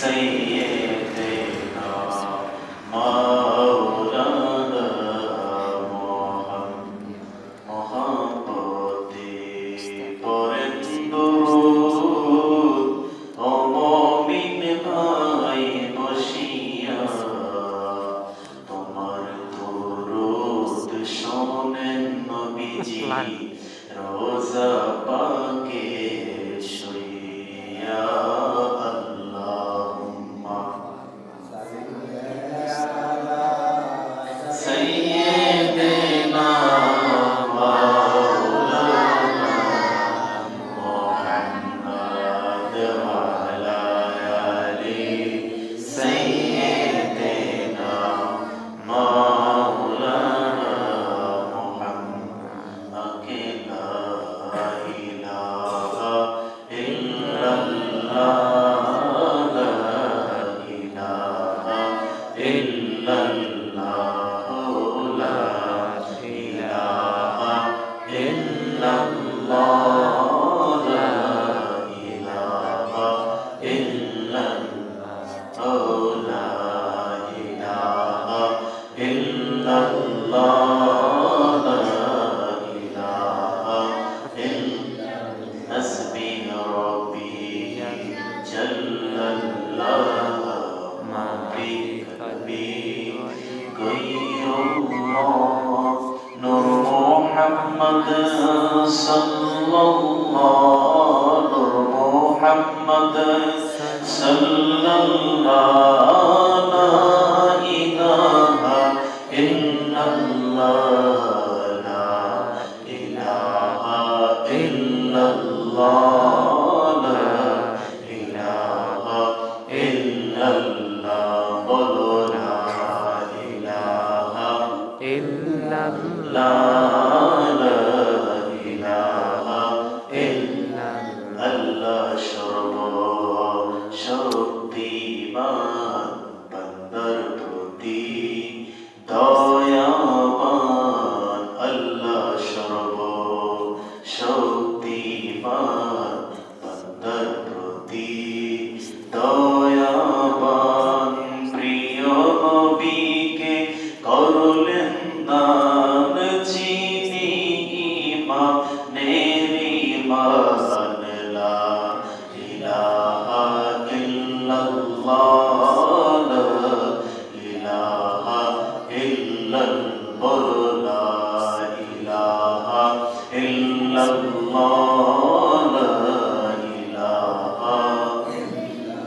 سيدنا مولانا محمد পড়েন দুরূদ ও মুমিন ভাই বসিয়া তোমার দুরূদ শোনেন নবীজি রোজা পাকে শুইয়া আল্লাহুম্মা সাইয়্যিদিনা মাওলানা মুহাম্মদ ওয়া আলা আলি সাইয়্যিদিনা মাওলানা মুহাম্মদ লা ইলাহা ইল্লাল্লাহ লা ইলাহা ইল্লাল্লাহ লা ইলাহা ইল্লাল্লাহ লা ইলাহা ইল্লাল্লাহ লা ইলাহা ইল্লাল্লাহ লা ইলাহা ইল্লাল্লাহ হাসবি রাব্বি জাল্লাল্লাহ মা ফি কলবি গায়রুল্লাহ নূর মুহাম্মদ সাল্লাল্লাহ নূর মুহাম্মদ সাল্লাল্লাহ লা ইলাহা ইল্লাল্লাহ লা ইলাহা ইল্লাল্লাহ লা ইলাহা ইল্লাল্লাহ বলো লা ইলাহা ইল্লাল্লাহ লা ইলাহা ইল্লাল্লাহ আল্লাহ সর্বশক্তিমান বান্দার প্রতি দয়াবান আল্লাহ সর্বশক্তিমান বান্দার প্রতি দয়াবান প্রিয় নবীকে করলেন দান চিনি ইমানের ইমান লা ইলাহা ইল্লাল্লাহ লা ইলাহা ইল্লাল্লাহ লা ইলাহা ইল্লাল্লাহ লা ইলাহা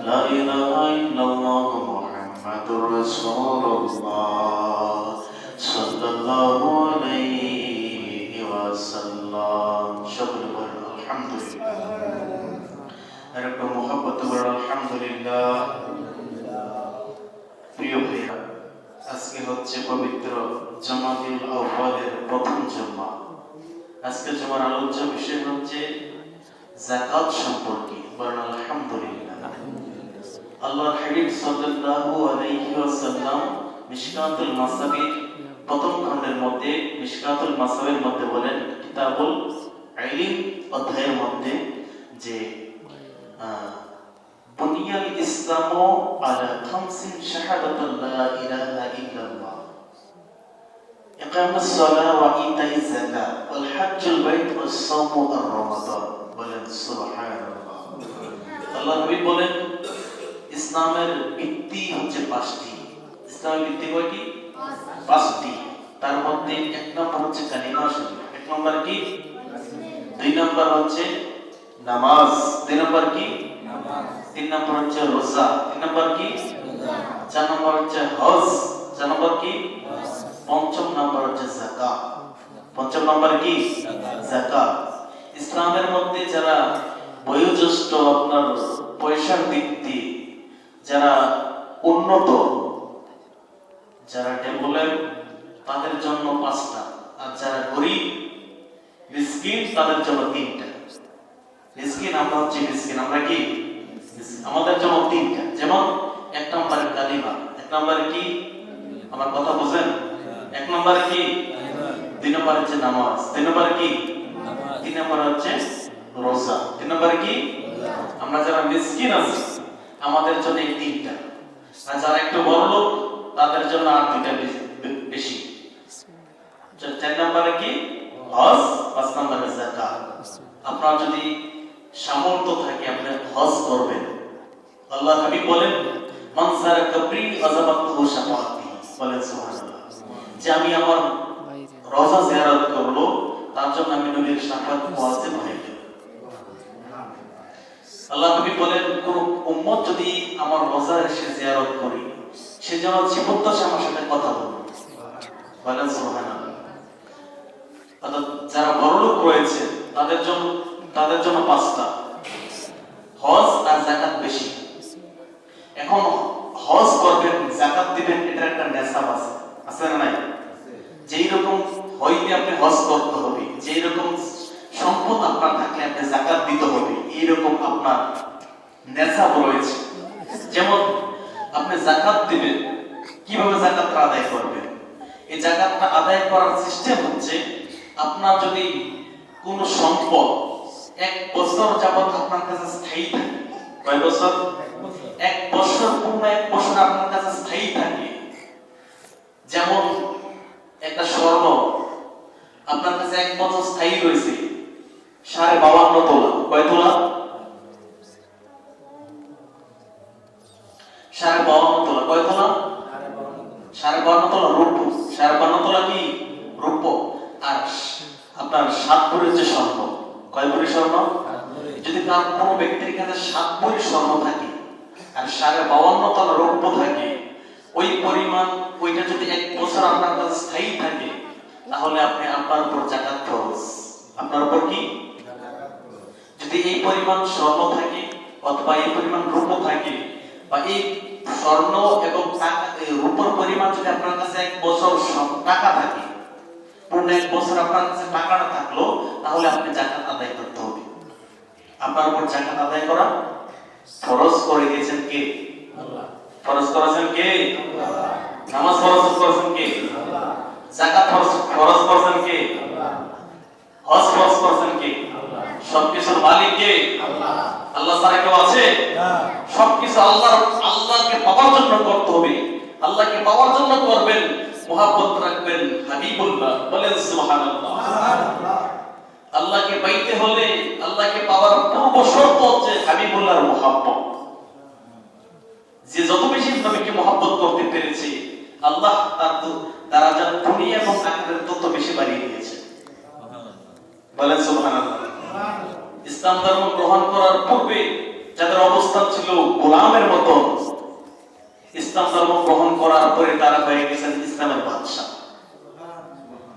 লা ইলাহা ইল্লাল্লাহ মুহাম্মাদুর রাসূলুল্লাহ সাল্লাল্লাহু আলাইহি ওয়াসাল্লাম সকলে বলেন আলহামদুলিল্লাহ এরকম মুহাব্বত বলেন আলহামদুলিল্লাহ প্রিয় ভাইরা আজকে হচ্ছে পবিত্র জমাতুল আউয়ালের প্রথম জুমা আজকে জুমার আলোচ্য বিষয় হচ্ছে যাকাত সম্পর্কে বলেন আলহামদুলিল্লাহ আল্লাহর হাবিব সাল্লাল্লাহু আলাইহি ওয়াসাল্লাম মিশকাতুল মাসাবির প্রথম খণ্ডের মধ্যে মিশকাতুল মাসাবির মধ্যে বলেন কিতাবুল ইলম অধ্যায়ের মধ্যে যে বুনিয়াল ইসলামু আলা খামসিন শাহাদাতু লা ইলাহা ইল্লাল্লাহ ইকামাস সালাহ ওয়া ইতাইজ যাকাত ওয়াল হজ্জুল বাইত ওয়াস সাওমু আর রমাদান বলেন সুবহানাল্লাহ আল্লাহর নবী বলেন ইসলামের ভিত্তি হচ্ছে পাঁচটি ইসলামের ভিত্তি কয়টি পাঁচটি তার মধ্যে এক নম্বর হচ্ছে কালিমা শরীফ এক নম্বর কি দুই নম্বর হচ্ছে নামাজ দুই নম্বর কি নামাজ তিন নম্বর হচ্ছে রোজা তিন নম্বর কি রোজা চার নম্বর হচ্ছে হজ চার নম্বর কি পঞ্চম নম্বর হচ্ছে যাকাত পঞ্চম নম্বর কি যাকাত ইসলামের মধ্যে যারা বয়োজ্যেষ্ঠ আপনার পয়সার দিক দিয়ে যারা উন্নত যারা ডেভেলপ তাদের জন্য পাঁচটা আর যারা গরিব মিসকিন তাদের জন্য তিনটা মিসকিন আমরা হচ্ছে মিসকিন আমরা কি আমাদের জন্য তিনটা যেমন এক নম্বরে কালিমা এক নম্বরে কি আমার কথা বুঝেন এক নম্বরে কি দুই নম্বরে হচ্ছে নামাজ তিন নম্বরে কি তিন নম্বরে হচ্ছে রোজা তিন নম্বরে কি আমরা যারা মিসকিন আছি আমাদের জন্য এই তিনটা, আর যারা একটু বড় লোক তাদের জন্য আর দুইটা বেশি। 4 নম্বরে কি হজ, 5 নম্বরে যাকাত। আপনার যদি সামর্থ্য থাকে আপনি হজ করবেন। আল্লাহ হাবিব বলেন মান যারা কবরি আযাবাতুহু শাফাআতি, বলেন সুবহানাল্লাহ, যে আমি আমার রওজা জিয়ারত করব তার জন্য আমি নবীর শাফাআত ওয়াজিব হয়ে গেল। আল্লাহ নবী বলেন কোন উম্মত যদি আমার রওজা এসে জিয়ারত করে সে যেন জীবদ্দশায় আমার সাথে কথা বলে, বলেন সুবহানাল্লাহ। অর্থাৎ যারা বড়লোক রয়েছে তাদের জন্য 5টা, হজ আর যাকাত বেশি। এখন হজ করবেন, যাকাত দিবেন, এটা একটা নেশাব আছে না নাই? যেই রকম হইতে আপনি হজ করতে হবে, যেই রকম সম্পদ আপনার থাকলে আপনি যাকাত দিতে হবে, এইরকম আপনার নেশাব রয়েছে। যেমন আপনি যাকাত দিবেন, কিভাবে যাকাতটা আদায় করবেন? এই যাকাতটা আদায় করার সিস্টেম হচ্ছে, আপনার যদি কোন সম্পদ 1 বছর যাবত আপনার কাছে স্থায়ী থাকে, কয় বছর? 1 বছর, পূর্ণ 1 বছর আপনার কাছে স্থায়ী থাকে। যেমন একটা স্বর্ণ আপনার কাছে 1 বছর স্থায়ী রয়েছে 52.5 তোলা, কয় তোলা? 52.5 তোলা, কয় তোলা? 52.5 তোলা রূপ, 52 তোলা কি রূপ। আর আপনার 7 ভরির যে স্বর্ণ, কয় ভরি স্বর্ণ? যদি কোনো ব্যক্তির কাছে 7 ভরি স্বর্ণ থাকে আর 52.5 তোলা রৌপ্য থাকে, ওই পরিমাণ, ওইটা যদি 1 বছর আপনার কাছে স্থায়ী থাকে, তাহলে আপনি আপনার উপর যাকাত ফরজ। আপনার উপর কি? যদি এই পরিমাণ স্বর্ণ থাকে অথবা এই পরিমাণ রৌপ্য থাকে, বা এই স্বর্ণ এবং টাকা, রূপর পরিমাণ যদি আপনার কাছে 1 বছর টাকা থাকে, পূর্ণ 1 বছর আপনার কাছে টাকাটা থাকলো, তাহলে আপনি যাকাত আদায় করতে হবে। আপনার উপর যাকাত আদায় করা ফরজ করে দিয়েছেন কে? আল্লাহ। ফরজ করেছেন কে? আল্লাহ। নামাজ ফরজ করেছেন কে? আল্লাহ। যাকাত ফরজ করেছেন কে? আল্লাহ। হজ ফরজ করেছেন কে? আল্লাহ। সবকিছুর মালিক কে? আল্লাহ। আল্লাহ ছাড়া কেউ আছে? না। সবকিছু আল্লাহকে পাওয়ার জন্য করতে হবে। আল্লাহকে পাওয়ার জন্য করবেন, মুহাব্বত রাখবেন, হাবিবুল্লাহ, বলেন সুবহানাল্লাহ। সুবহানাল্লাহ। আল্লাহকে পাইতে হলে, আল্লাহকে পাওয়ার পূর্ব শর্ত হচ্ছে হাবিবুল্লাহর মুহাব্বত। যে যত বেশি নবীকে মুহাব্বত করতে পেরেছে, আল্লাহ তার দারাজা দুনিয়া এবং আখিরাতে তত বেশি বাড়িয়ে দিয়েছে, বলেন সুবহানাল্লাহ। ইসলাম ধর্ম গ্রহণ করার পূর্বে যাদের অবস্থান ছিল গোলামের মতো, ইসলাম ধর্ম গ্রহণ করার পরে তারা হয়ে গেছেন ইসলামের বাদশা।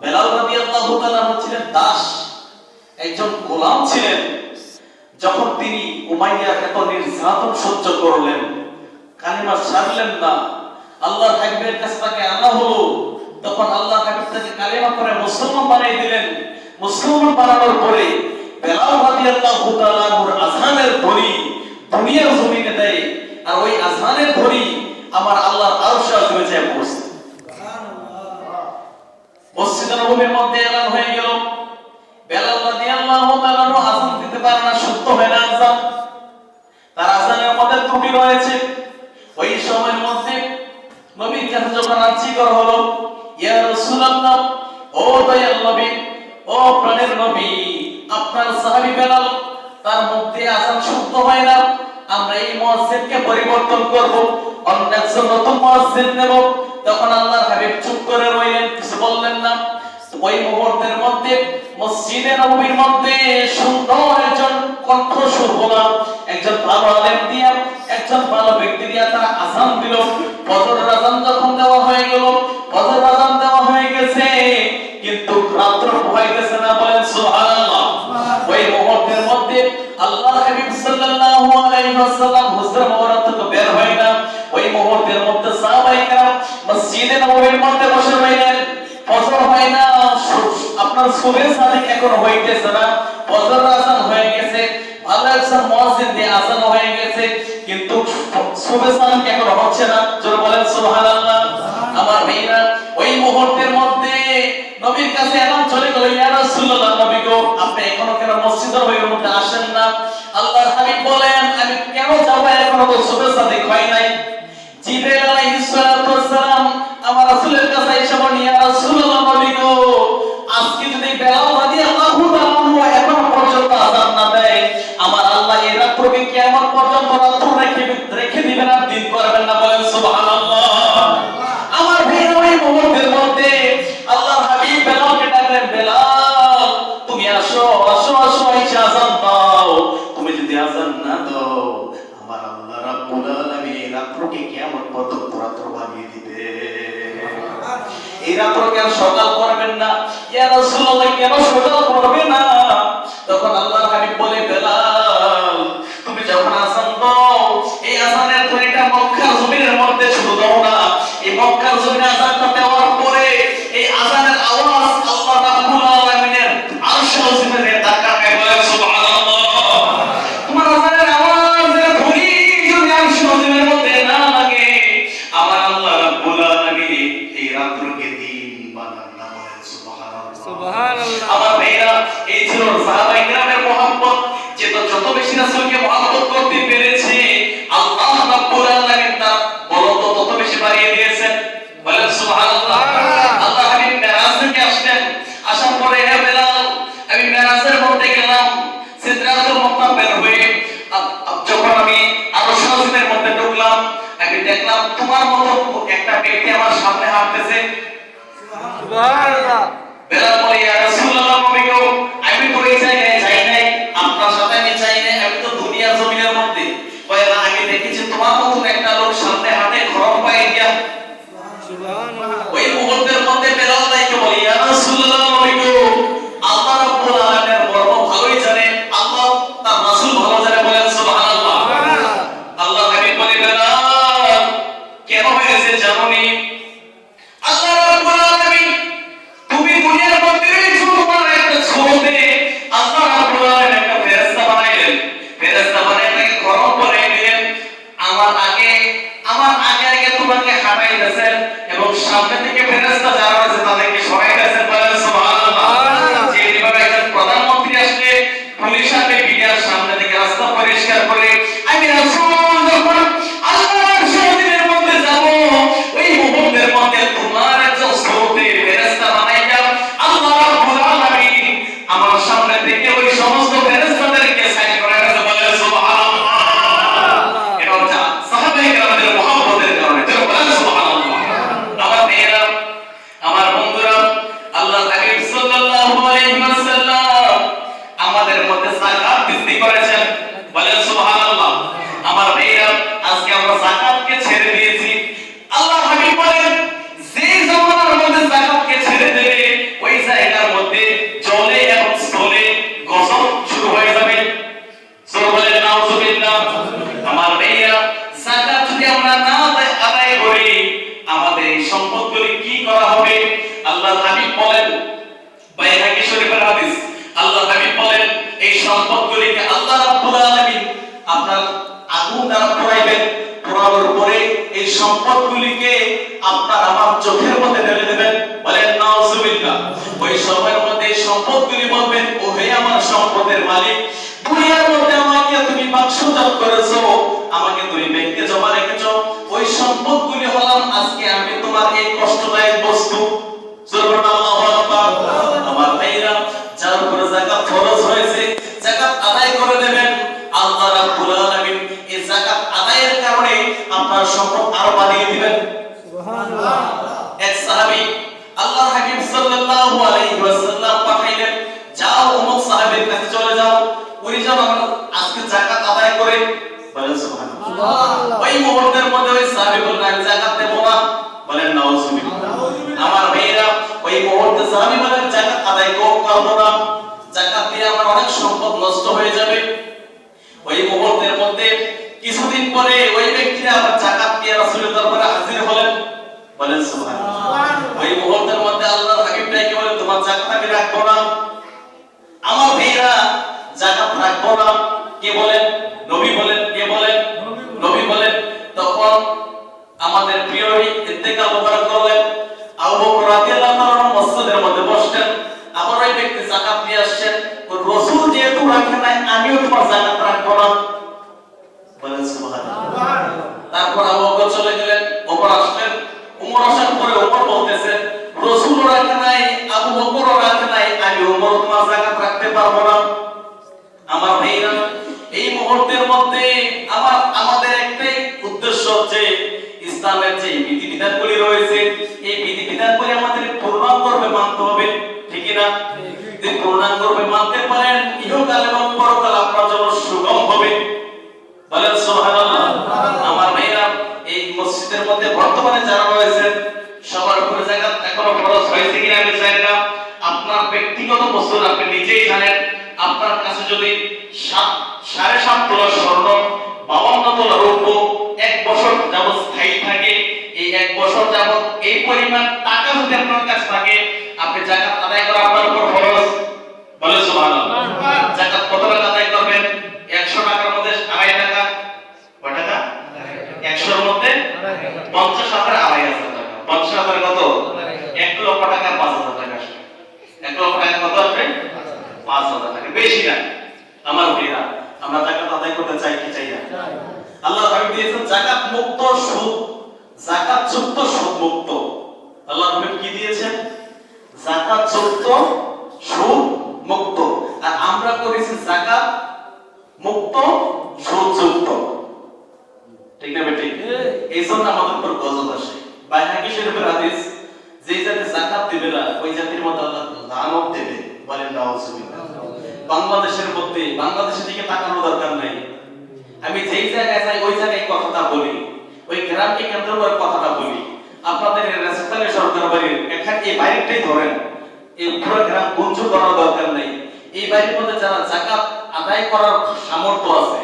বেলাল রাদিয়াল্লাহু তাআলা ছিলেন দাস, একজন গোলাম ছিলেন। যখন তিনি উমাইয়ার এত নির্যাতন সহ্য করলেন, কালিমা ছাড়লেন না, আল্লাহর হাবিবের কাছে তাকে আনা হলো, তখন আল্লাহর হাবিব তাকে কালিমা করে মুসলমান বানিয়ে দিলেন। মুসলমান বানানোর পরে বেলাল রাদিয়াল্লাহু তাআলার আযানের ধ্বনি দুনিয়ার জমিনে দেয়, আর ওই আযানের ধ্বনি আমার আল্লাহর আরশে আযমে যায় পৌঁছে। সুবহানাল্লাহ। মসজিদে নববীর মধ্যে এলান হয়ে গেল, বেলাল রাদিয়াল্লাহু তাআলা আযান দিতে পারে না, শুদ্ধ হয় না আযান, তার আযানের মধ্যে ত্রুটি রয়েছে। ওই সময়ের মধ্যে নবীর কাছে যখন আরজি করা হলো, ইয়া রাসূলুল্লাহ, ও দয়াল নবী, ও প্রাণের নবী, আপনার সাহাবী বেলাল, তার মধ্যে আযান শুদ্ধ হয় না, আমরা এই মুয়াজ্জিনকে পরিবর্তন করব, অন্য একজন নতুন মুয়াজ্জিন নেব। তখন আল্লাহর হাবিব চুপ করে রইলেন, কিছু বললেন না। ওই মুহূর্তের মধ্যে মসজিদে নববীর মধ্যে সুন্দর একজন কণ্ঠস্বর বলা, একজন ভালো আলেম দিয়া, একজন ভালো ব্যক্তি দিয়া তারা আযান দিল। ফজরের আযান যখন দেওয়া হয়ে গেল, ফজরের আযান দেওয়া হয়ে গেছে, কিন্তু রাত্র পোহাইতেছে না, বলেন সুবহানাল্লাহ। ওই মুহূর্তের মধ্যে আল্লাহর হাবিব সাল্লাল্লাহু আলাইহি ওয়াসাল্লাম হুজুর মুবারক থেকে বের হয় না। ওই মুহূর্তের মধ্যে সাহাবায়ে কেরাম মসজিদে নববীর মধ্যে বসে রইলেন। ফজর হয় না, আপনার সুবহে সাদিক এখনো হইতেছে না, ফজর আযান হয়ে গেছে, ভালো একজন মুয়াজ্জিন দিয়ে আযান হয়ে গেছে, কিন্তু সুবহে সাদিক এখনো হচ্ছে না। জোরে বলেন সুবহানাল্লাহ। আমার ভাইরা, ওই মুহূর্তের মধ্যে নবীর কাছে এলান চলে গেল, ইয়া রাসূলুল্লাহ, নবী গো, আপনি এখনো কেন মসজিদের মধ্যে আসেন না? আল্লাহর হাবিব বলেন, আমি কেন যাব, এখনো তো শুভেচ্ছা দেখ হয় নাই। জিবরাইল আলাইহিস সালাতু ওয়াস সালাম আমার রাসূলের কাছে এসে বলেন, ইয়া রাসূলুল্লাহ, নবী গো, আজকে যদি বেলাল রাদিয়াল্লাহু তাআলা এখন পর্যন্ত আযান না দেয়, আমার আল্লাহ এই রাতকে কিয়ামত পর্যন্ত রাত্র রেখে দিবেন আর দিন করবেন না। বলেন সুবহানাল্লাহ। আমার ভাই, ওই মুহূর্তের মধ্যে আল্লাহর হাবিব বেলালকে ডাকলেন, বেলাল তুমি আসো আসো আসো, এসে আযান দাও। তুমি যদি আযান না দাও, আমার আল্লাহ রাব্বুল আলামিন এই রাতকে কিয়ামত পর্যন্ত রাত্র বানিয়ে দিবে। এই রাতকে আর সকাল করবেন না। ইয়া রাসূলুল্লাহ, কেন সকাল করবে না? তখন আল্লাহর হাবিব বলে, বেলাল তুমি যখন আযান দাও, এই আযানের ধ্বনিটা মক্কার জমিনের মধ্যে শুধু দাও না, এই মক্কার জমিনে আযানটা দেওয়ার পরে এই আযানের আওয়াজ আল্লাহ রাব্বুল আলামিনের আরশ জমিনে ধাক্কা খায়। বলেন সুবহানাল্লাহ। তোমার আযানের আওয়াজের ধ্বনি যদি আরশ জমিনের মধ্যে না লাগে, আমার আল্লাহ রাব্বুল আলামিন এই রাতকে দিন বানান না। বলেন সুবহানাল্লাহ সুবহানাল্লাহ। আমার ভাইরা, এই ছিল সাহাবায়ে কেরামের মুহাব্বত, যে তো যত বেশি রাসূলকে মুহাব্বত করতে পেরেছে, আল্লাহ রাব্বুল আলামিন তার বলতো তত বেশি বাড়িয়ে দিয়েছেন। বলেন সুবহানাল্লাহ। আল্লাহ হাবিব মেরাজ থেকে আসলেন, আসার পরে, হে বেলাল, আমি মেরাজের মধ্যে গেলাম, সিদরাতুল মুনতাহা বের হয়ে যখন আমি আরশ জমিনের মধ্যে ঢুকলাম, আমি দেখলাম তোমার মতো একটা ব্যক্তি আমার সামনে হাঁটতেছে। সুবহানাল্লাহ। বেলাল বলে, ইয়া রাসূলুল্লাহ, নবী গো, আমি তো এই জায়গায় যাই নাই, আপনার সাথে আমি যাই নাই, আমি তো দুনিয়ার জমিনের মধ্যে। কয় না, আমি দেখেছি তোমার মতো একটা লোক সামনে হাঁটে গরম পায়ে দিয়া। সুবহানাল্লাহ। ওই মুহূর্তের মধ্যে বেলাল তাইকে বলে, ইয়া রাসূলুল্লাহ, নবী গো, আল্লাহ রাব্বুল আলামিনের মর্ম ভালোই জানে, আল্লাহ তার রাসূল ভালো জানে। বলেন সুবহানাল্লাহ। আল্লাহ হাবিব বলে, বেলাল কেন হয়েছে জানোনি? আল্লাহ রাব্বুল আলামিন তুমি দুনিয়ার মধ্যে তোমার একটা ছোটে আল্লাহ রাব্বুল আলামিন একটা ফেরেশতা বানাইলেন, ফেরেশতা বানাই তাকে গরম করে দিলেন। আমার আগে তোমাকে হাঁটাই দিয়েছেন এবং সামনে থেকে ফেরেশতা যারা আছে তাদেরকে সরাই দিয়েছেন। বলেন সুবহানাল্লাহ। যেভাবে একজন প্রধানমন্ত্রী আসলে পুলিশ আসবে বিডিআর সামনে থেকে রাস্তা পরিষ্কার করে, আমি রাসূল যখন আল্লাহর শরীরের মধ্যে যাব, ওই মুহূর্তের মধ্যে তোমার একজন ছোটে ফেরেশতা বানাই দাও। আল্লাহ রাব্বুল আলামিন আমার সামনে থেকে ওই সমস্ত ফেরেশতাদেরকে সাইড করে দিয়েছে। বলেন সুবহানাল্লাহ। এটা হচ্ছে সাহাবায়ে কেরামদের মুহাব্বতের কারণে। বলেন সুবহানাল্লাহ। আমার ভাইয়েরা, আমার বন্ধুরা, আল্লাহর হাবিব সাল্লাল্লাহু আলাইহি ওয়াসাল্লাম আমাদের মধ্যে যাকাত বৃদ্ধি করেছেন। বলেন সুবহানাল্লাহ। আমার ভাইয়েরা, আজকে আমরা যাকাতকে ছেড়ে দিয়েছি। আল্লাহর হাবিব বলেন, যে জামানার মধ্যে যাকাতকে ছেড়ে দেবে, ওই জায়গার মধ্যে জলে এবং স্থলে গজব শুরু হয়ে যাবে। সূরা বলেন নাউযুবিল্লাহ। আমার ভাইয়েরা, যাকাত যদি আমরা না আদায় করি, আমাদের এই সম্পদগুলি কি করা হবে? আল্লাহর হাবিব বলেন, বাইহাকী শরীফের হাদিস, আল্লাহর হাবিব বলেন, এই সম্পদগুলিকে আল্লাহ রাব্বুল আলামিন আপনার আগুন দ্বারা পোড়াইবেন, পোড়ানোর পরে এই সম্পদগুলিকে আপনার আমার চোখের মধ্যে ঢেলে দেবেন। বলেন নাউযুবিল্লাহ। ওই সময়ের মধ্যে এই সম্পদগুলি বলবেন, ও হে আমার সম্পদের মালিক, দুনিয়ার মধ্যে আমাকে তুমি বাক্সজাত করেছো, আমাকে তুমি ব্যাংকে জমা রেখেছো, ওই সম্পদগুলি হলাম আজকে আমি তোমার এই কষ্টদায়ক বস্তু। সুবহানাল্লাহু আকবার। আমার ভাইরা, যার উপরে যাকাত ফরজ হয়েছে, যাকাত আদায় করে দেবেন। আল্লাহ রাব্বুল আলামিন এই যাকাত আদায়ের কারণে আপনার সম্পদ আরো বাড়িয়ে দিবেন। সুবহানাল্লাহ। এক সাহাবী আল্লাহর হাবিব সাল্লাল্লাহু আলাইহি ওয়াসাল্লাম পাঠাইলেন, যাও অমুক সাহাবীর কাছে চলে যাও, উনি যেন আজকে যাকাত আদায় করে। বলেন সুবহানাল্লাহ। ওই মুহূর্তের মধ্যে ওই সাহাবী বললেন, আমি যাকাত দেব না। বলেন নাউযুবিল্লাহ। আমার ভাইরা, ওই মুহূর্তে সাহাবী বলেন, যাকাত আদায় করব না, যাকাত দিয়ে আমার অনেক সম্পদ নষ্ট হয়ে যাবে। ওই মুহূর্তের মধ্যে কিছুদিন পরে ওই ব্যক্তিরা আবার যাকাত দিয়ে রাসূলের দরবারে হাজির হলেন। বলেন সুবহানাল্লাহ। ওই মুহূর্তের মধ্যে আল্লাহর হাবিব ডাকে বলেন, তোমার যাকাত আমি রাখবো না। আমার ভাইরা, যাকাত রাখবো না কে বলেন? নবী বলেন। কে বলেন? নবী বলেন। তখন আমাদের প্রিয় ইন্তেকাল মুবারক করলেন। আবু বকর রাদিয়াল্লাহু তাআলা মসজিদের মধ্যে বসলেন, আবার ওই ব্যক্তি যাকাত নিয়ে আসছেন। রাসূল যেহেতু রাখেন নাই, আমিও তোমার যাকাত রাখবো না। জাকাত রাখতে পারবো না। আমার ভাইরা, এই মুহূর্তের মধ্যে আমাদের একটাই উদ্দেশ্য হচ্ছে ইসলামের যে বিধিবিধানগুলি রয়েছে এই বিধিবিধানগুলি আমাদের পূর্ণাঙ্গভাবে মানতে হবে, ঠিক না? যদি পূর্ণাঙ্গভাবে মানতে পারেন ইহকাল এবং পরকাল আপনার জন্য সুগম হবে। বলেন সুবহানাল্লাহ। আমার ভাইরা, এই মসজিদের মধ্যে বর্তমানে যারা রয়েছেন সবার উপরে যাকাত এখনো ফরজ হয়েছে কিনা আমি জানি না। আপনার ব্যক্তিগত বস্তু আপনি নিজেই জানেন। আপনার কাছে যদি 7.5 তোলা স্বর্ণ, 52 তোলা রৌপ্য 1 বছর যাবত স্থায়ী থাকে, এই 1 বছর যাবত এই পরিমাণ টাকা যদি আপনার কাছে থাকে, আপনি যাকাত আদায় করা আপনার উপর ফরজ। বলেন সুবহানাল্লাহ। যাকাত কত টাকা আদায় করবেন? 100 টাকার মধ্যে 2.5 টাকা। কয় টাকা? 100 এর মধ্যে 50,000 2.5 টাকা। 50,000 কত? 1 লক্ষ টাকা 5,000 টাকা আসবে। 1 লক্ষ টাকা কত আসবে? 5,000 টাকা। বেশি না। আমার ভাইরা, আমরা যাকাত আদায় করতে চাই কি চাই না? আল্লাহ হাবিব দিয়েছেন যাকাত মুক্ত সুদ, যাকাত যুক্ত সুদ মুক্ত। আল্লাহ হাবিব কি দিয়েছেন? যাকাত যুক্ত সুদ মুক্ত। আর আমরা করেছি যাকাত মুক্ত সুদ যুক্ত। ঠিক না বেটি? এইজন্য আমাদের উপর গজব আসে। বাইহাকী শরীফের হাদিস, যে জাতি যাকাত দিবে না ওই জাতির মধ্যে আল্লাহ লানত দেবে। বলেন নাউজুবিল্লাহ। বাংলাদেশের মধ্যে বাংলাদেশের দিকে তাকানোর দরকার নাই। আমি যেই জায়গায় যাই ওই জায়গায় কথাটা বলি, ওই গ্রামকে কেন্দ্র করে কথাটা বলি। আপনাদের রাজস্থানের সরকার বাড়ির এখানে এই বাইরেটাই ধরেন, এই পুরো গ্রাম বঞ্চ করার দরকার নাই। এই বাড়ির মধ্যে যারা যাকাত আদায় করার সামর্থ্য আছে,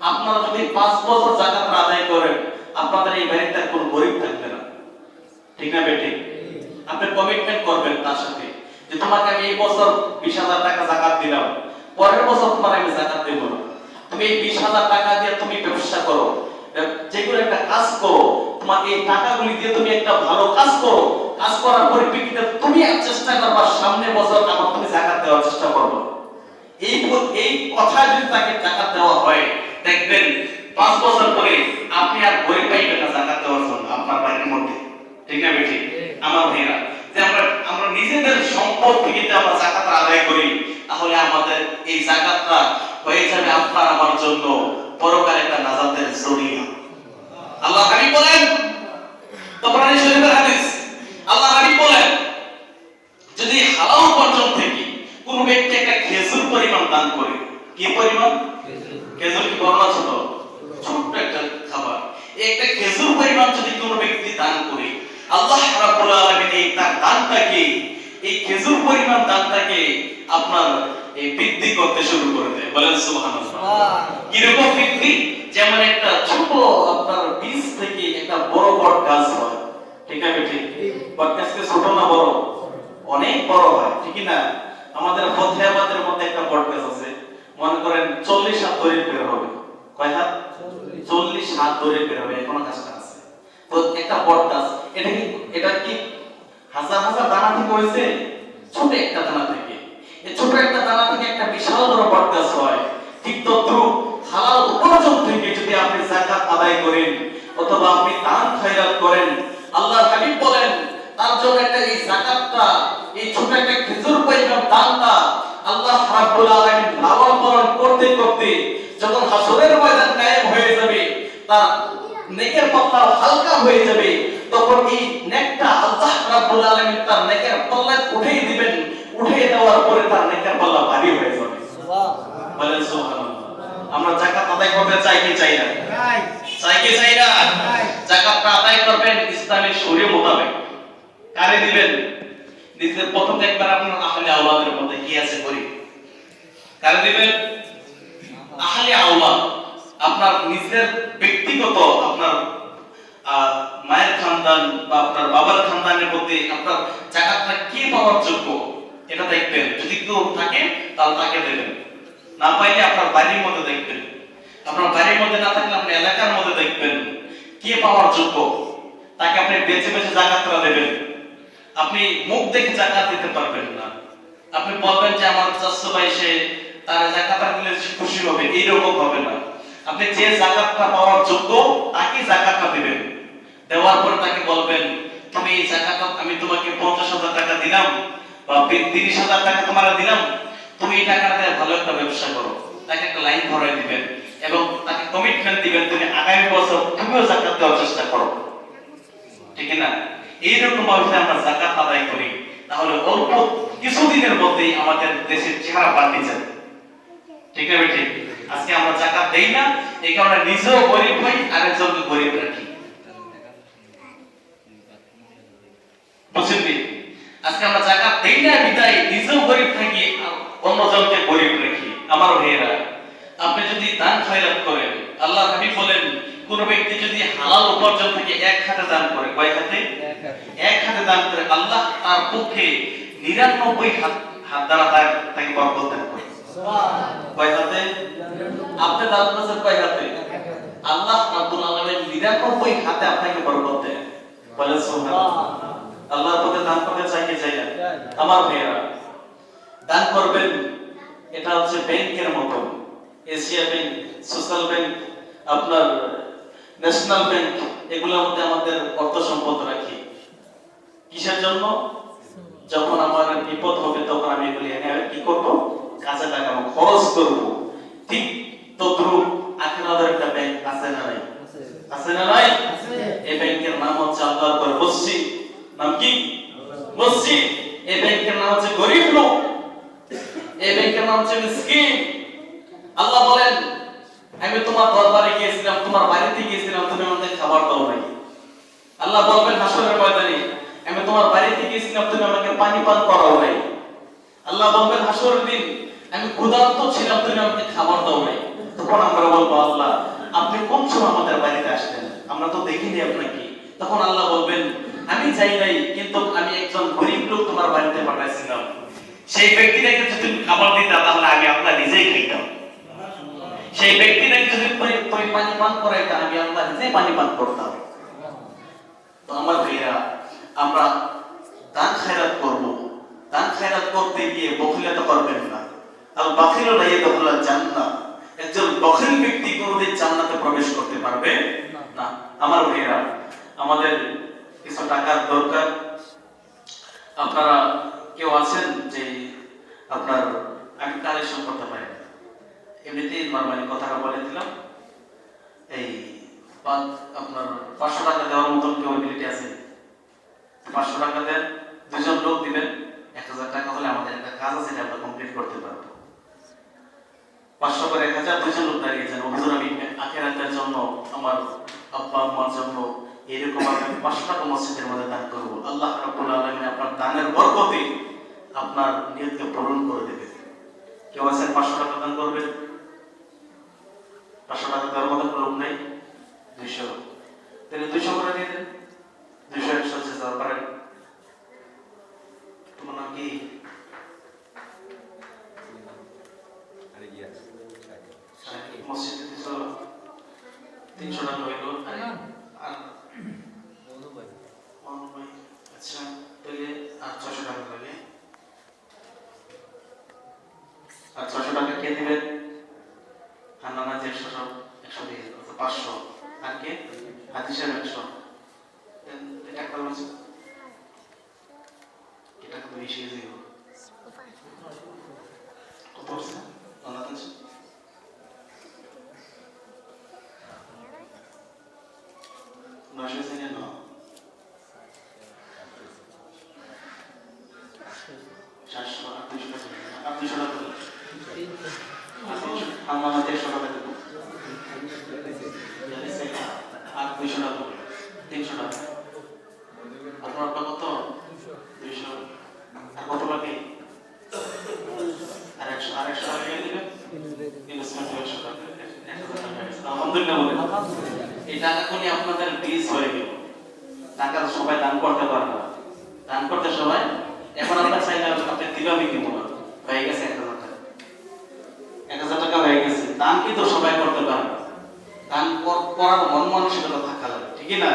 আপনারা যদি 5 বছর যাকাত আদায় করেন, আপনাদের এই বাড়িতে কোনো গরিব থাকবে না। ঠিক না বেটি? আপনি কমিটমেন্ট করবেন তার সাথে যে তোমাকে আমি এই বছর 20,000 টাকা যাকাত দিলাম, পরের বছর তোমার আমি যাকাত দেব না। তুমি এই 20,000 টাকা দিয়ে তুমি ব্যবসা করো, যেগুলো একটা কাজ করো, তোমাকে এই টাকাগুলি দিয়ে তুমি একটা ভালো কাজ করো। কাজ করার পরিপ্রেক্ষিতে তুমি চেষ্টা করবা সামনে বছর আমার তুমি যাকাত দেওয়ার চেষ্টা করবে। এই কথা যদি তাকে যাকাত দেওয়া হয়, দেখবেন 5 বছর পরে আপনি আর ভয় পাইবেন না যাকাত দেওয়ার জন্য আপনার বাড়ির মধ্যে। ঠিক না বেটি? আমার ভাইরা, যে আমরা নিজেদের সম্পদ থেকে যদি আমরা যাকাত আদায় করি, তাহলে আমাদের এই যাকাতটা হয়ে যাবে আপনার আমার জন্য পরকালে একটা নাজাতের জরিয়া। আল্লাহ হাবিব বলেন, তাবরানী শরীফের হাদিস, আল্লাহ হাবিব বলেন যদি হালাল উপার্জন থেকে কোন ব্যক্তি একটা খেজুর পরিমাণ দান করে, কি পরিমাণ? খেজুর কি বড় না ছোট? ছোট্ট একটা খাবার। একটা খেজুর পরিমাণ যদি কোন ব্যক্তি দান করে, আল্লাহ রাব্বুল আলামিন এই তার দানটাকে, এই খেজুর পরিমাণ দানটাকে আপনার এই বৃদ্ধি করতে শুরু করে দেয়। বলেন সুবহানাল্লাহ। কি রকম বৃদ্ধি? যেমন একটা ছোট আপনার বীজ থেকে একটা বড় বট গাছ হয়। ঠিক আছে ঠিক? বট গাছকে ছোট না বড়? অনেক বড় হয়, ঠিক না? আমাদের ফতেহাবাদের মধ্যে একটা বট গাছ আছে, মনে করেন 40 হাত ধরে বের হবে। কয় হাত? 40 হাত ধরে বের হবে। এখনো গাছটা আছে। তো একটা বট গাছ, এটা কি হাজার হাজার দানা থেকে হয়েছে? ছোট একটা দানা থেকে। এই ছোট একটা দানা থেকে একটা বিশাল বড় বট গাছ হয়। ঠিক তদ্রূপ হালাল উপার্জন থেকে যদি আপনি যাকাত আদায় করেন অথবা আপনি দান খয়রাত করেন, আল্লাহর হাবিব বলেন তার জন্য একটা এই যাকাতটা, এই ছোট একটা খেজুর পরিমাণ দানটা আল্লাহ রাব্বুল আলামিন লালন পালন করতে করতে যখন হাসরের ময়দান কায়েম হয়ে যাবে, তার নেকের পাল্লা হালকা হয়ে যাবে, তখন এই নেকটা আল্লাহ রাব্বুল আলামিন তার নেকের পাল্লা উঠিয়ে দিবেন। উঠিয়ে দেওয়ার পরে তার নেকের পাল্লা ভারী হয়ে যাবে। সুবহানাল্লাহ। বলেন সুবহানাল্লাহ। আমরা যাকাত আদায় করতে চাই কি চাই না? চাই কি চাই না? যাকাতটা আদায় করবেন ইসলামের শরীয়ত মোতাবেক। কারে দিবেন? নিজের প্রথম একবার আপনার আহলে আওলাদের মধ্যে কি আছে গরিব, কারে দিবেন? আহলে আওলাদ। আপনার নিজের ব্যক্তিগত আপনার মায়ের খানদান বা আপনার বাবার খানদানের মধ্যে আপনার যাকাতটা কে পাওয়ার যোগ্য এটা দেখবেন। যদি কেউ থাকে তাহলে তাকে দেবেন, না পাইলে আপনার বাড়ির মধ্যে দেখবেন। আপনার বাড়ির মধ্যে না থাকলে আপনার এলাকার মধ্যে দেখবেন কে পাওয়ার যোগ্য, তাকে আপনি বেছে বেছে যাকাতটা দেবেন। আপনি মুখ দেখে যাকাত দিতে পারবেন না। আপনি বলবেন যে আমার চাচা ভাই সে তার যাকাতটা দিলে খুশি হবে, এইরকম হবে না। আপনি যে যাকাতটা পাওয়ার যোগ্য তাকে যাকাতটা দিবেন। দেওয়ার পরে তাকে বলবেন তুমি এই যাকাতটা আমি তোমাকে 50,000 টাকা দিলাম বা 30,000 টাকা তোমারে দিলাম, তুমি এই টাকাটা ভালো একটা ব্যবসা করো, তাকে একটা লাইন ধরাই দিবেন এবং তাকে কমিটমেন্ট দিবেন তুমি আগামী বছর তুমিও যাকাত দেওয়ার চেষ্টা করো, ঠিক না? এইরকম ভাবে আমরা যাকাত আদায় করি, তাহলে অল্প কিছুদিনের মধ্যেই আমাদের দেশের চেহারা পাল্টে যাবে, ঠিক না? ঠিক। আজকে আমরা যাকাত দেই না, এই কারণে নিজেও গরিব হই, আরেকজনকে গরিব রাখি, বুঝলি? আজকে আমরা যাকাত দেই না বিদায় নিজেও গরিব থাকি, অন্যজনকে গরিব রাখি। আমার ভাইয়েরা, আপনি যদি দান খয়রাত করেন, আল্লাহ হাবিব বলেন কোন ব্যক্তি যদি হালাল উপার্জন থেকে এক হাতে দান করে, কয় হাতে? এক হাতে দান করে, আল্লাহ তার পক্ষে 99 হাত দ্বারা তাকে বরকত দান করে। কয় হাতে? আপনি দান করেছেন কয় হাতে? আল্লাহ রাব্বুল আলামিন 99 হাতে আপনাকে বরকত দেয়। বলেন সুবহানাল্লাহ। আল্লাহর পথে দান করতে চাই কি চাই না? আমার ভাইয়েরা, দান করবেন, এটা হচ্ছে ব্যাংকের মতো। এশিয়া ব্যাংক, সোশ্যাল ব্যাংক, আপনার ন্যাশনাল ব্যাংক, এগুলোর মধ্যে আমাদের অর্থ সম্পদ রাখি। কিসের জন্য? যখন আমার বিপদ হবে তখন আমি এগুলি এনে কি করব? কাজে লাগাবো, খরচ করব। ঠিক তদ্রুপ আখিরাতের একটা ব্যাংক আছে না নাই? আছে না নাই? এই ব্যাংকের নাম হচ্ছে আল্লাহর ঘর মসজিদ। নাম কি? মসজিদ। এই ব্যাংকের নাম হচ্ছে গরিব লোক, এই ব্যাংকের নাম হচ্ছে মিসকিন। আল্লাহ বলেন আমি তোমার দরবারে গিয়েছিলাম, তোমার বাড়িতে গিয়েছিলাম, তুমি আমাকে খাবার দাও নাই। আল্লাহ বলবেন হাসরের ময়দানে আমি তোমার বাড়িতে গিয়েছিলাম, তুমি আমাকে পানি পান করাও নাই। আল্লাহ বলবেন হাসরের দিন আমি ক্ষুধার্ত ছিলাম, তুমি আমাকে খাবার দাও নাই। তখন আমরা বলবো আল্লাহ আপনি কোন সময় আমাদের বাড়িতে আসলেন? আমরা তো দেখিনি আপনাকে। তখন আল্লাহ বলবেন আমি যাই নাই, কিন্তু আমি একজন গরিব লোক তোমার বাড়িতে পাঠাইছিলাম। সেই ব্যক্তিটাকে যদি তুমি খাবার দিতা তাহলে আমি আপনার নিজেই খাইতাম। সেই ব্যক্তিটাকে যদি তুমি পানি পান করাইতা আমি আপনার নিজেই পানি পান করতাম। তো আমার ভাইরা, আমরা দান খায়রাত করব। দান খায়রাত করতে গিয়ে বখিলাতে পারবেন না। আল বাখিলু লা ইয়াদখুলুল জান্নাহ। একজন বখিল ব্যক্তি কোনদিন জান্নাতে প্রবেশ করতে পারবে না। আমার ভাইরা, আমাদের কিছু টাকার দরকার। আপনারা কেউ আছেন যে আপনার আমি কালেকশন করতে পারি না, এমনিতেই নরমালি কথাটা বলে দিলাম, এই আপনার 500 টাকা দেওয়ার মতন কেউ এবিলিটি আছে? 500 টাকা দেন, দুজন লোক দিবেন, 1000 টাকা হলে আমাদের একটা কাজ আছে এটা আমরা কমপ্লিট করতে পারবো। 500 করে 1000, দুজন লোক দাঁড়িয়েছেন, হুজুর আমি আখিরাতের জন্য আমার আব্বা আম্মার জন্য এরকম আমি 500 টাকা মসজিদের মধ্যে দান করবো। আল্লাহ রাব্বুল আলামিন আপনার দানের বরকতে আপনার নিয়তকে পূরণ করে দেবে। কেউ আছেন 500 টাকা দান করবেন? 500 টাকা দেওয়ার মতো লোক নেই? 200, তাহলে 200 করে দিয়ে দেন। 200 100 যে যাওয়ার পারেন। তোমার নাম কি? মসজিদে দিছো 300 টাকা হইলো। আর আচ্ছা, তাহলে আর 600 টাকা লাগে। আর 600 টাকা কে দিবেন? হান্নানা যে 100 দিয়ে 500, আর কে? হাদিসের 100। এটা কত আছে? এটা কত বেশি হয়ে গেল? কত আছে? জানা আছে? নয়শো না? 400 আর 200 টাকা। আর 200 টাকা দিন। আমরা 150 টাকা দেব। আর 200 টাকা, 300 টাকা। আপনার কত? 200। আর কত বাকি? আর 100 টাকা দিয়ে দিবেন। ইনভেস্টমেন্ট 100 টাকা। আলহামদুলিল্লাহ বলেন। এই টাকাগুলি আপনাদের বীজ হয়ে গেল। টাকা সবাই দান করতে পারে না, দান করতে সবাই এখন আপনার চাইলে আপনি দিবাবি কি মনে হয়ে গেছে 1000 টাকা। 1000 টাকা হয়ে গেছে, দান কিন্তু সবাই করতে পারে না। দান করার মন মানসিকতা থাকা লাগে, ঠিক না?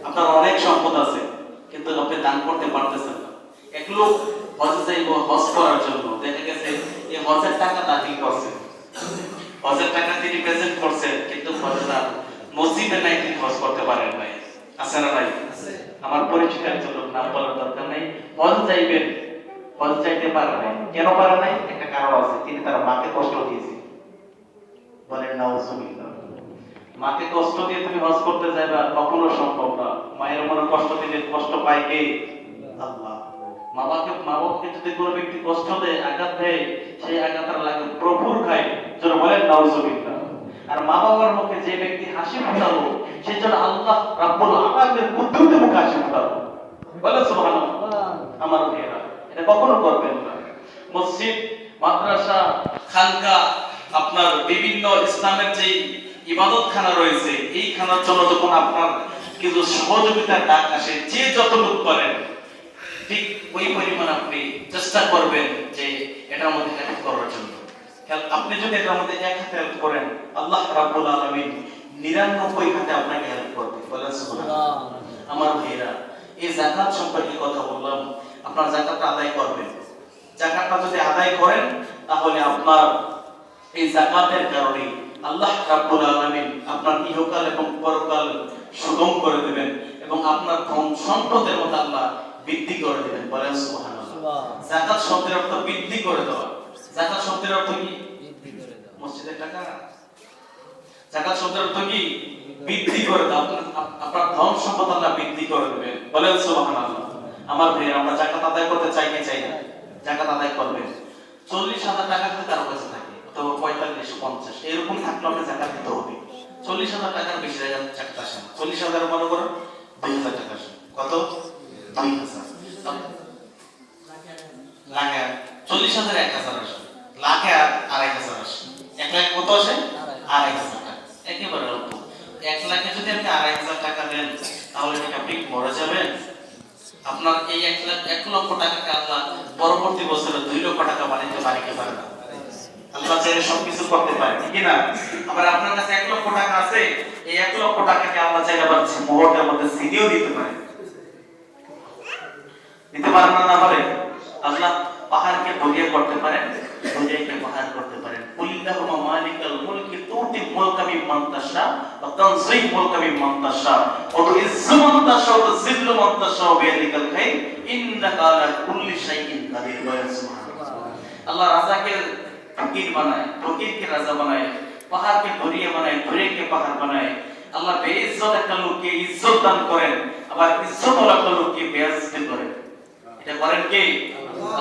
আপনার অনেক সম্পদ আছে কিন্তু আপনি দান করতে পারতেছেন না। এক লোক হজে যাইব, হজ করার জন্য, দেখা গেছে এই হজের টাকা দাখিল করছে, হজের টাকা তিনি প্রেজেন্ট করছেন, কিন্তু হজটা মসজিদে নাই, তিনি হজ করতে পারেন নাই। আছে না নাই? আমার পরিচিত একজন লোক, নাম বলার দরকার নাই, হজ যাইবেন, হজ চাইতে পারে নাই। কেন পারে নাই? একটা কারণ আছে, তিনি তার মাকে কষ্ট দিয়েছে। বলেন নাউজুবিল্লাহ। মাকে কষ্ট দিয়ে তুমি হজ করতে যাবে, কখনো সম্ভব না। মায়ের মনে কষ্ট দিলে কষ্ট পায় কে? আল্লাহ। মা বাবাকে যদি কোনো ব্যক্তি কষ্ট দেয়, আঘাত দেয়, সেই আঘাতটা লাগে প্রভুর গায়ে। যারা বলেন নাউজুবিল্লাহ। আর মা বাবার মুখে যে ব্যক্তি হাসি ফোটালো, সেই জন্য আল্লাহ রাব্বুল আলামিনের কুদরতে মুখে হাসি ফোটালো। বলেন সুবহানাল্লাহ। আমার ভাইয়েরা, এটা কখনো করবেন না। মসজিদ, মাদ্রাসা, খানকা, আপনার বিভিন্ন ইসলামের যে ইবাদতখানা রয়েছে, এই খানার জন্য যখন আপনার কিছু সহযোগিতার ডাক আসে, যে যতটুকু করেন ঠিক ওই পরিমাণ আপনি চেষ্টা করবেন যে এটার মধ্যে হেল্প করার জন্য। আপনি যদি এটার মধ্যে এক হাতে হেল্প করেন, আল্লাহ রাব্বুল আলামিন 99 হাতে আপনাকে হেল্প করবে। বলেন সুবহানাল্লাহ। আমার ভাইরা, এই যাকাত সম্পর্কে কথা বললাম, আপনার যাকাতটা আদায় করবেন। যাকাতটা যদি আদায় করেন, তাহলে আপনার এই যাকাতের কারণে আল্লাহ রাব্বুল আলামিন আপনার ইহকাল এবং পরকাল সুগম করে দিবেন এবং আপনার ধন সম্পদের মধ্যে আল্লাহ বৃদ্ধি করে দিবেন। বলেন সুবহানাল্লাহ। যাকাত শব্দের অর্থ বৃদ্ধি করে দেওয়া। যাকাত শব্দের অর্থ কি? বৃদ্ধি করে দেওয়া। মসজিদের টাকা। যাকাত শব্দের অর্থ কি? বৃদ্ধি করে দেওয়া। আপনার ধন সম্পদ আল্লাহ বৃদ্ধি করে দিবেন। বলেন সুবহানাল্লাহ। আমার ভাইরা, আমরা যাকাত আদায় করতে চাই কি চাই না? যাকাত আদায় করবেন। 40,000 টাকা যদি কারো কাছে থাকে, অথবা 45, 50 এরকম থাকলে আপনি যাকাত দিতে হবে। 40,000 টাকার বেশি যাকাত আসে না। 40,000 মনে করুন 2,000 টাকা আসে। কত? 2,000। লাখে 40,000 1,000 আসে। লাখে 2,500 আসে। 1 লাখ কত আসে? 2,500 টাকা। একেবারে অল্প। 1 লাখে যদি আপনি 2,500 টাকা দেন, তাহলে কি আপনি মরে যাবেন? আপনার এই 1 লক্ষ টাকাকে আল্লাহ পরবর্তী বছরে 2 লক্ষ টাকা বানাইতে পারে কি পারে না? আল্লাহ চাইলে সবকিছু করতে পারে, ঠিক না? আবার আপনার কাছে 1 লক্ষ টাকা আছে, এই 1 লক্ষ টাকাকে আল্লাহ চাইলে আবার মুহূর্তের মধ্যে ছিনিয়েও দিতে পারে। দিতে পারেন না? না পারে? আল্লাহ পাহাড়কে দরিয়া করতে পারেন, দরিয়াকে পাহাড় করতে পারেন। কুল্লাহুমা মালিকাল মুলকি তুতি মুলকা মিম্মান তাশা ওয়া তানজিউ মুলকা মিম্মান তাশা ওয়া তুইজ্জু মান তাশা ওয়া তুযিল্লু মান তাশা বিয়াদিকাল খায়র ইন্নাকা আলা কুল্লি শাইইন কাদির। সুবহানাল্লাহ। আল্লাহ রাজাকে ফকির বানায়, ফকিরকে রাজা বানায়, পাহাড়কে দরিয়া বানায়, দরিয়াকে পাহাড় বানায়। আল্লাহ বেইজ্জত একটা লোককে ইজ্জত দান করেন, আবার ইজ্জতওয়ালা একটা লোককে বেইজ্জত করেন। এটা করেন কে?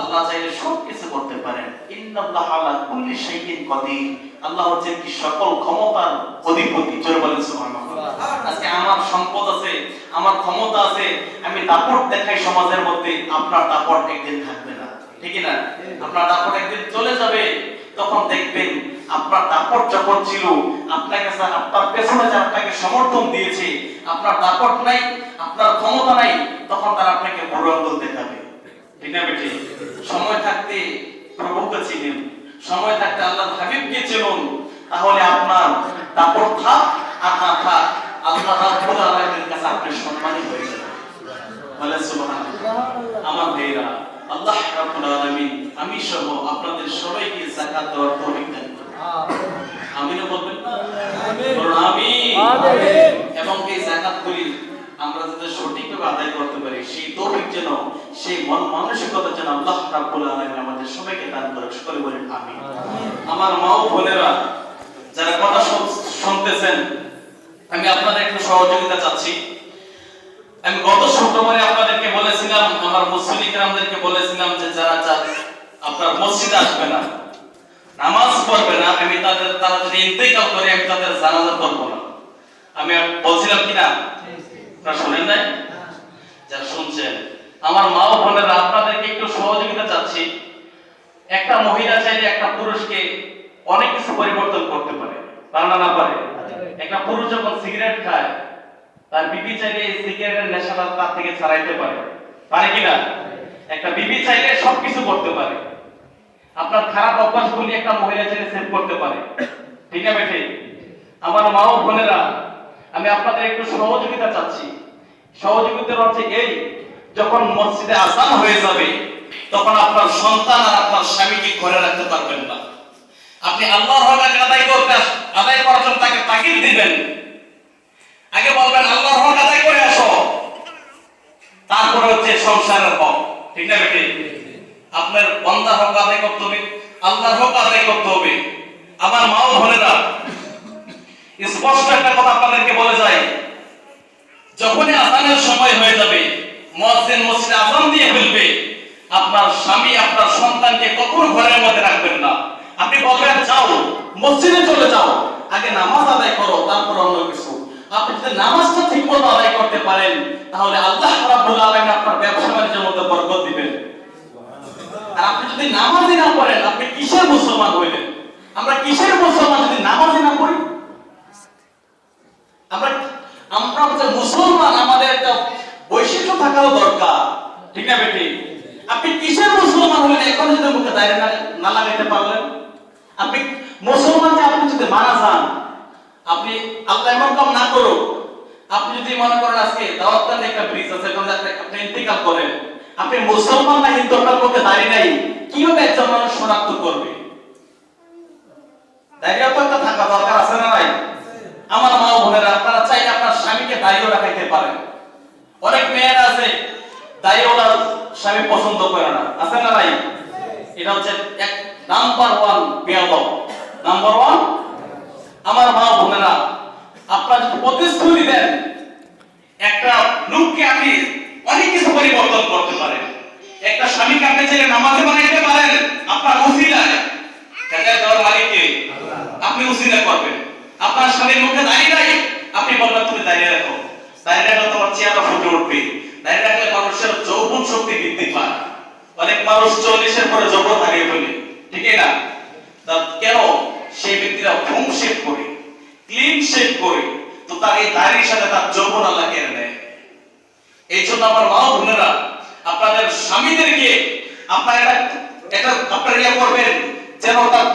আল্লাহ চাইলে সবকিছু করতে পারেন। ইন্নাল্লাহা আলা কুল্লি শাইইন কাদির। আল্লাহ হচ্ছেন কি সকল ক্ষমতার অধিপতি। জোরে বলেন সুবহানাল্লাহ। আজকে আমার সম্পদ আছে, আমার ক্ষমতা আছে, আমি দাপট দেখাই সমাজের মধ্যে, আপনার দাপট একদিন থাকবে না, ঠিক না? আপনার দাপট একদিন চলে যাবে। তখন দেখবেন আপনার দাপট যখন ছিল, আপনার কাছে আপনার পেছনে যারা আপনাকে সমর্থন দিয়েছে, আপনার দাপট নাই, আপনার ক্ষমতা নাই, তখন তারা আপনাকে বুড়ো আঙুল দেখাবে, ঠিক না বেটি? সময় থাকতে প্রভুকে চিনুন, সময় থাকতে আল্লাহর হাবিবকে চিনুন, তাহলে আপনার দাপট থাক আর না থাক, আল্লাহ রাব্বুল আলামিনের কাছে আপনি সম্মানী হয়ে যাবেন। বলে সুবহানাল্লাহ। আমার ভাইরা, আল্লাহ রাব্বুল আলামিন আমি সহ আপনাদের সবাইকে যাকাত দেওয়ার তৌফিক দান করুন। আমিন বলবেন না? আমিন। বলুন আমিন। আমিন। এবং এই যাকাতগুলি আমরা যাতে সঠিকভাবে আদায় করতে পারি, সেই তৌফিক যেন, সেই মন মানসিকতা যেন আল্লাহ রাব্বুল আলামিন আমাদের সবাইকে দান করে। সকলে বলেন আমিন। আমার মা ও বোনেরা যারা কথা শুনতেছেন, আমি আপনাদের একটু সহযোগিতা চাচ্ছি। আমি গত শুক্রবারে আপনাদেরকে বলেছিলাম, আমার মুসলিম কিরামদেরকে বলেছিলাম যে যারা আপনার মসজিদে আসবে না, নামাজ পড়বে না, আমি তারা যদি ইন্তেকাল করে আমি তাদের জানাজা করব না। আমি বলছিলাম কিনা? আপনারা শুনেন নাই? যারা শুনছেন, আমার মা ও বোনেরা, আপনাদেরকে একটু সহযোগিতা চাচ্ছি। একটা মহিলা চাইলে একটা পুরুষকে অনেক কিছু পরিবর্তন করতে পারে, পারে না? না পারে? একটা পুরুষ যখন সিগারেট খায়, তার বিবি চাইলে এই সিগারেটের নেশাটা তার থেকে ছাড়াইতে পারে, পারে কিনা? একটা বিবি চাইলে সবকিছু করতে পারে। আপনার খারাপ অভ্যাসগুলি একটা মহিলা চাইলে সেভ করতে পারে, ঠিক না বেঠে? আমার মা ও বোনেরা, আমি আপনাদের একটু সহযোগিতা চাচ্ছি। সহযোগিতা হচ্ছে এই, যখন মসজিদে আযান হয়ে যাবে, তখন আপনার সন্তান আর আপনার স্বামীকে ঘরে রাখতে পারবেন না। আপনি আল্লাহর হক আদায় করার জন্য তাকে তাকিদ দিবেন। আগে বলবেন আল্লাহর হক আদায় করে আসো, তারপরে হচ্ছে সংসারের হক, ঠিক না বেটি? আপনার বান্দার হক আদায় করতে হবে, আল্লাহর হক আদায় করতে হবে। আমার মা ও বোনেরা, স্পষ্ট একটা কথা আপনাদেরকে বলে যাই, যখনই আযানের সময় হয়ে যাবে, মুয়াজ্জিন মসজিদে আযান দিয়ে ফেলবে, আপনার স্বামী আপনার সন্তানকে কখনো ঘরের মধ্যে রাখবেন না। আপনি বলবেন যাও মসজিদে চলে যাও, আগে নামাজ আদায় করো, তারপর অন্য কিছু। আপনি যদি নামাজটা ঠিকমতো আদায় করতে পারেন, তাহলে আল্লাহ রাব্বুল আলামিন আপনার ব্যবসা বাণিজ্যের মধ্যে বরকত দিবেন। আর আপনি যদি নামাজই না পড়েন, আপনি কিসের মুসলমান হইলেন? আমরা কিসের মুসলমান যদি নামাজই না পড়ি? আমরা হচ্ছে মুসলমান, আমাদের একটা বৈশিষ্ট্য থাকাও দরকার, ঠিক না বেটি? আপনি কিসের মুসলমান হলেন এখন যদি মুখে দাঁড়িয়ে না লাগাইতে পারলেন? আপনি মুসলমানকে আপনি যদি মারা যান, আপনি আল্লাহ এমন কাম না করুক, আপনি যদি মনে করেন আজকে দাওয়াতখানে একটা ব্রিজ আছে, আপনি ইন্তেকাল করেন, আপনি মুসলমান না হিন্দু আপনার মুখে দাঁড়িয়ে নাই, কিভাবে একজন মানুষ শনাক্ত করবে? দাঁড়িয়ে তো একটা থাকা দরকার আছে না নাই? আমার মা ও বোনেরা, আপনারা চাইলে আপনার স্বামীকে দাঁড়িয়ে রাখাইতে পারেন। অনেক মেয়েরা আছে দাঁড়িয়েওয়ালা স্বামী পছন্দ করে না, আছে না নাই? এটা হচ্ছে এক নাম্বার 1 বেয়াদব, নাম্বার 1। আমার মা ও বোনেরা, আপনারা যদি প্রতিশ্রুতি দেন, একটা লোককে আপনি অনেক কিছু পরিবর্তন করতে পারেন। একটা স্বামীকে আপনি চাইলে নামাজে বানাইতে পারেন, আপনার উসিলায়। টাকা দেওয়ার মালিককে আপনি উসিলা করবেন। আপনার স্বামীর মুখে দাঁড়িয়ে নাই, আপনি বলবেন তুমি দাঁড়িয়ে রাখো, দাঁড়িয়ে রাখলে তোমার চেহারা ফুটে উঠবে। দাঁড়িয়ে রাখলে মানুষের যৌবন শক্তি বৃদ্ধি পায়। অনেক মানুষ 40-এর পরে যৌবন হারিয়ে ফেলে, ঠিক না? তা কেন? সেই ব্যক্তিরা হোম শেভ করে, ক্লিন শেভ করে, তো তার এই দাড়ির সাথে তার যৌবন আল্লাহ কেড়ে নেয়। এই জন্য আমার মা ও বোনেরা, আপনাদের স্বামীদেরকে আপনারা এটা আপনারা ইয়ে করবেন, যেন তার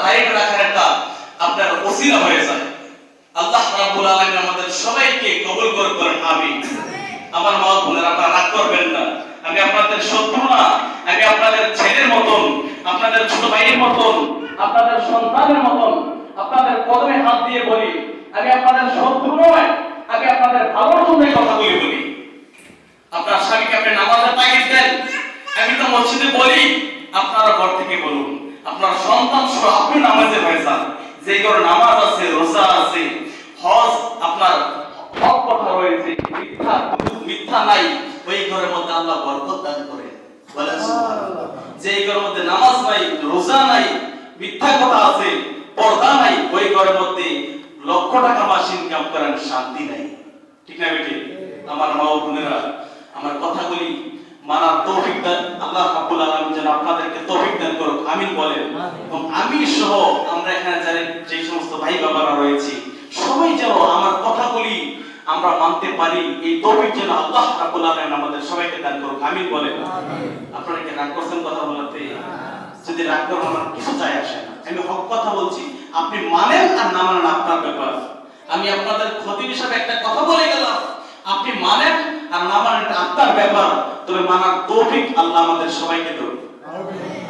দাড়িটা রাখার একটা আপনার ওসিলা হয়ে যায়। আল্লাহ রাব্বুল আলামিন আমাদের সবাইকে কবুল করেন, আমিন। আমার মা ও বোনেরা, আপনারা রাগ করবেন না, আমি আপনাদের শত্রু না, আমি আপনাদের ছেলের মতন, আপনাদের ছোট ভাইয়ের মতন, আপনাদের সন্তানের মতন, আপনাদের কদমে হাত দিয়ে বলি, আমি আপনাদের শত্রু নয়, আমি আপনাদের ভালোর জন্যই কথাগুলি বলি। আপনার স্বামীকে আপনি নামাজের তাগিদ দেন, আমি তো মসজিদে বলি, আপনারা ঘর থেকে বলুন। আপনার সন্তান সহ আপনি নামাজে হয়ে যান, যে ঘরে নামাজ আছে, রোজা আছে, হজ আপনার হক কথা রয়েছে, মিথ্যা নাই, ওই ঘরের মধ্যে আল্লাহ বরকত দান করে। বলেন সুবহানাল্লাহ। যে ঘরের মধ্যে নামাজ নাই, রোজা নাই, মিথ্যা কথা আছে, পর্দা নাই, ওই ঘরের মধ্যে লক্ষ টাকা মাস ইনকাম করেন, শান্তি নাই, ঠিক না বেটি? আমার মা ও বোনেরা, আমার কথাগুলি মানার তৌফিক দান আল্লাহ রাব্বুল আলামিন, যেন আপনাদেরকে তৌফিক দান করুক, আমিন বলেন। এবং আমি সহ আমরা এখানে যারা যে সমস্ত ভাই বাবারা রয়েছি, সবাই যেন আমার কথাগুলি আমরা মানতে পারি, এই তৌফিক যেন আল্লাহ রাব্বুল আলামিন আমাদের সবাইকে দান করুক, আমিন বলেন। আপনারা কি রাগ করছেন কথা বলতে? যদি রাগ করেন, আমার কিছু যায় আসে না, আমি হক কথা বলছি, আপনি মানেন আর না মানেন আপনার ব্যাপার। আমি আপনাদের ক্ষতি হিসাবে একটা কথা বলে গেলাম, আপনি মানেন আর না মানেন এটা আপনার ব্যাপার, তবে মানার তৌফিক আল্লাহ আমাদের সবাইকে দেন।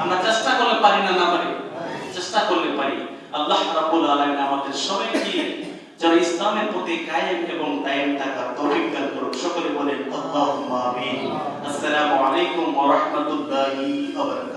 আমরা চেষ্টা করলে পারি না, না পারি? চেষ্টা করলে পারি। আল্লাহ রাব্বুল আলামিন আমাদের সবাইকে যেন ইসলামের প্রতি কায়েম এবং দায়েম থাকার তৌফিক দান করুন। সকলে বলেন আল্লাহুম্মা আমিন। আসসালামু আলাইকুম ওয়া রাহমাতুল্লাহি ওয়া বারাকাতুহু।